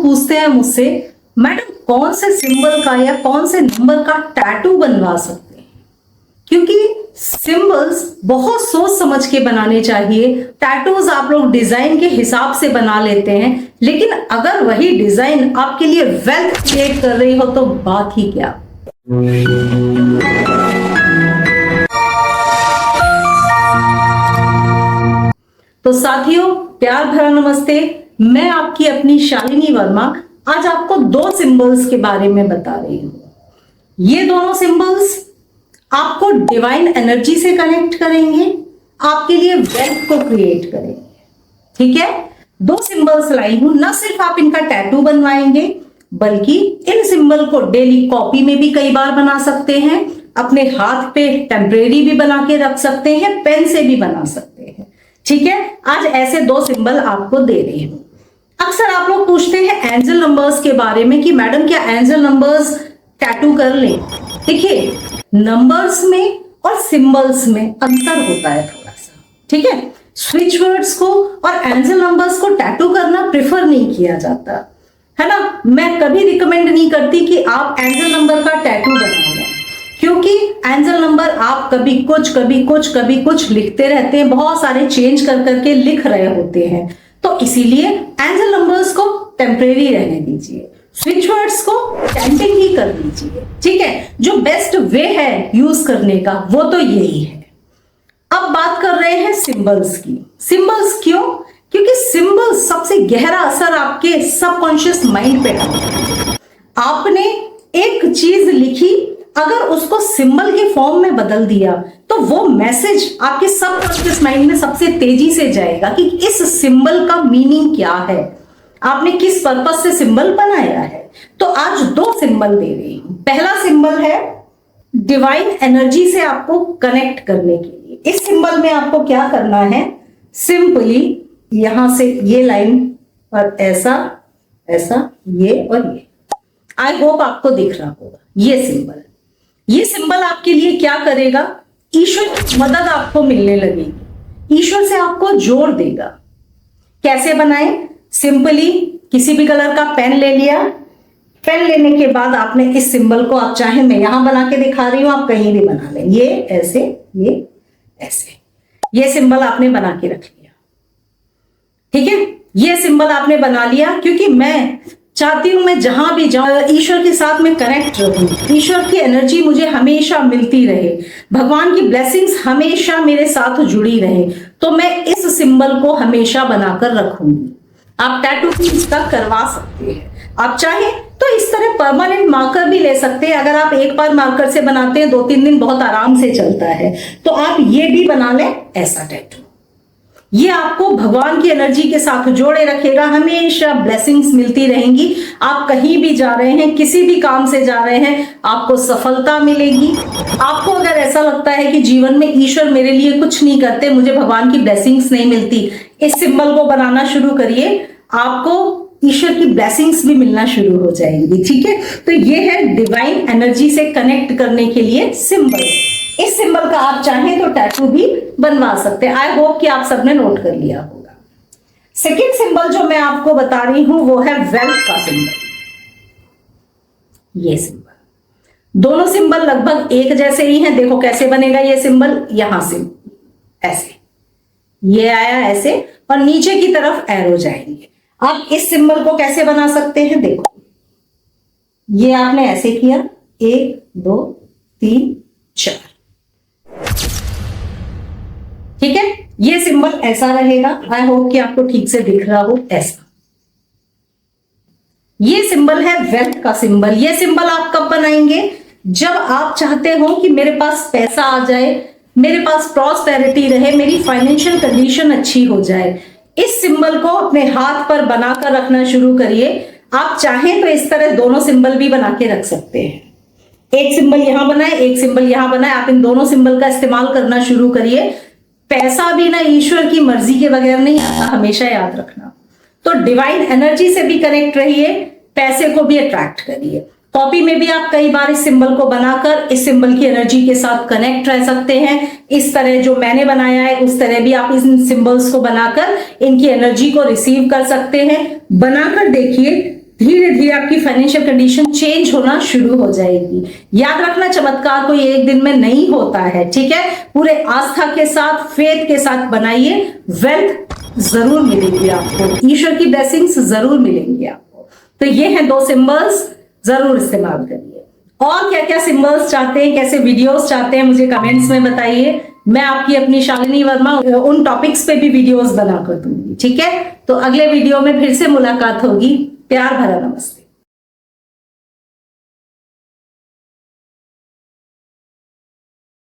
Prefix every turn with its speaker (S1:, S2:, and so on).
S1: लोग पूछते हैं मुझसे, मैडम कौन से सिंबल का या कौन से नंबर का टैटू बनवा सकते हैं? क्योंकि सिंबल्स बहुत सोच समझ के बनाने चाहिए। टैटूज आप लोग डिजाइन के हिसाब से बना लेते हैं, लेकिन अगर वही डिजाइन आपके लिए वेल्थ क्रिएट कर रही हो तो बात ही क्या। तो साथियों, प्यार भरा नमस्ते। मैं आपकी अपनी शालिनी वर्मा आज आपको दो सिंबल्स के बारे में बता रही हूं। ये दोनों सिंबल्स आपको डिवाइन एनर्जी से कनेक्ट करेंगे, आपके लिए वेल्थ को क्रिएट करेंगे। ठीक है, दो सिंबल्स लाई हूं, ना सिर्फ आप इनका टैटू बनवाएंगे बल्कि इन सिंबल को डेली कॉपी में भी कई बार बना सकते हैं, अपने हाथ पे टेम्परेरी भी बना के रख सकते हैं, पेन से भी बना सकते हैं। ठीक है, आज ऐसे दो सिंबल आपको दे रही हूं। अक्सर आप लोग पूछते हैं एंजल नंबर्स के बारे में कि मैडम क्या एंजल नंबर्स टैटू कर लें? देखिए, नंबर्स में और सिंबल्स में अंतर होता है थोड़ा सा। ठीक है, स्विच वर्ड्स को और एंजल नंबर्स को टैटू करना प्रेफर नहीं किया जाता है ना। मैं कभी रिकमेंड नहीं करती कि आप एंजल नंबर का टैटू बनाओ, क्योंकि एंजल नंबर आप कभी कुछ लिखते रहते हैं, बहुत सारे चेंज कर करके लिख रहे होते हैं। तो इसीलिए एंजल नंबर्स को टेम्परेरी रहने दीजिए, स्विच वर्ड्स को टैंपिंग ही कर दीजिए। ठीक है, जो बेस्ट वे है यूज करने का वो तो यही है। अब बात कर रहे हैं सिंबल्स की। सिंबल्स क्यों? क्योंकि सिंबल्स सबसे गहरा असर आपके सबकॉन्शियस माइंड पे डालते हैं। आपने एक चीज लिखी, अगर उसको सिंबल के फॉर्म में बदल दिया तो वो मैसेज आपके सबकॉन्शियस माइंड में सबसे तेजी से जाएगा कि इस सिंबल का मीनिंग क्या है, आपने किस पर्पस से सिंबल बनाया है। तो आज दो सिंबल दे रही हूं। पहला सिंबल है डिवाइन एनर्जी से आपको कनेक्ट करने के लिए। इस सिंबल में आपको क्या करना है, सिंपली यहां से ये लाइन और ऐसा ऐसा, ये और ये। आई होप आपको दिख रहा होगा ये सिंबल आपके लिए क्या करेगा, ईश्वर की मदद आपको मिलने लगेगी, ईश्वर से आपको जोड़ देगा। कैसे बनाएं? सिंपली किसी भी कलर का पेन ले लिया, पेन लेने के बाद आपने इस सिंबल को, आप चाहे मैं यहां बना के दिखा रही हूं, आप कहीं भी बना लें, ये ऐसे, ये ऐसे, ये सिंबल आपने बना के रख लिया। ठीक है, ये सिंबल आपने बना लिया, क्योंकि मैं चाहती हूं मैं जहां भी जाऊं ईश्वर के साथ में कनेक्ट रहूं, ईश्वर की एनर्जी मुझे हमेशा मिलती रहे, भगवान की ब्लेसिंग्स हमेशा मेरे साथ जुड़ी रहे। तो मैं इस सिंबल को हमेशा बनाकर रखूंगी। आप टैटू भी इसका करवा सकते हैं, आप चाहे तो इस तरह परमानेंट मार्कर भी ले सकते हैं। अगर आप एक बार मार्कर से बनाते हैं 2-3 दिन बहुत आराम से चलता है, तो आप ये भी बना लें ऐसा टैटू। ये आपको भगवान की एनर्जी के साथ जोड़े रखेगा, हमेशा ब्लेसिंग्स मिलती रहेंगी। आप कहीं भी जा रहे हैं, किसी भी काम से जा रहे हैं, आपको सफलता मिलेगी। आपको अगर ऐसा लगता है कि जीवन में ईश्वर मेरे लिए कुछ नहीं करते, मुझे भगवान की ब्लेसिंग्स नहीं मिलती, इस सिंबल को बनाना शुरू करिए, आपको ईश्वर की ब्लेसिंग्स भी मिलना शुरू हो जाएंगी। ठीक है, तो ये है डिवाइन एनर्जी से कनेक्ट करने के लिए सिंबल। इस सिंबल का आप चाहें तो टैटू भी बनवा सकते हैं। आई होप कि आप सबने नोट कर लिया होगा। सेकंड सिंबल जो मैं आपको बता रही हूं वो है वेल्थ का सिंबल। ये सिंबल, दोनों सिंबल लगभग एक जैसे ही हैं। देखो कैसे बनेगा ये सिंबल, यहां से ऐसे, ये आया ऐसे, और नीचे की तरफ एरो जाएंगे। आप इस सिंबल को कैसे बना सकते हैं, देखो ये आपने ऐसे किया, 1 2 3 4, ठीक है, ये सिंबल ऐसा रहेगा। आई होप कि आपको ठीक से दिख रहा हो, ऐसा। ये सिंबल है वेल्थ का सिंबल। ये सिंबल आप कब बनाएंगे, जब आप चाहते हो कि मेरे पास पैसा आ जाए, मेरे पास प्रॉस्पेरिटी रहे, मेरी फाइनेंशियल कंडीशन अच्छी हो जाए। इस सिंबल को अपने हाथ पर बनाकर रखना शुरू करिए। आप चाहें तो इस तरह दोनों सिंबल भी बना के रख सकते हैं। एक सिंबल यहां बनाए, एक सिंबल यहां बनाए, आप इन दोनों सिंबल का इस्तेमाल करना शुरू करिए। पैसा भी ना ईश्वर की मर्जी के बगैर नहीं आता, हमेशा याद रखना। तो डिवाइन एनर्जी से भी कनेक्ट रहिए, पैसे को भी अट्रैक्ट करिए। कॉपी में भी आप कई बार इस सिंबल को बनाकर इस सिंबल की एनर्जी के साथ कनेक्ट रह सकते हैं। इस तरह जो मैंने बनाया है उस तरह भी आप इन सिंबल्स को बनाकर इनकी एनर्जी को रिसीव कर सकते हैं। बनाकर देखिए, धीरे धीरे आपकी फाइनेंशियल कंडीशन चेंज होना शुरू हो जाएगी। याद रखना, चमत्कार कोई एक दिन में नहीं होता है, ठीक है। पूरे आस्था के साथ, फेथ के साथ बनाइए, वेल्थ जरूर मिलेगी आपको, ईश्वर की ब्लेसिंग्स जरूर मिलेंगी आपको। तो ये हैं 2 सिंबल्स, जरूर इस्तेमाल करिए। और क्या क्या सिंबल्स चाहते हैं, कैसे वीडियोस चाहते हैं, मुझे कमेंट्स में बताइए। मैं आपकी अपनी शालिनी वर्मा उन टॉपिक्स पे भी वीडियोस बनाकर दूंगी, ठीक है। तो अगले वीडियो में फिर से मुलाकात होगी। प्यार भरा नमस्ते।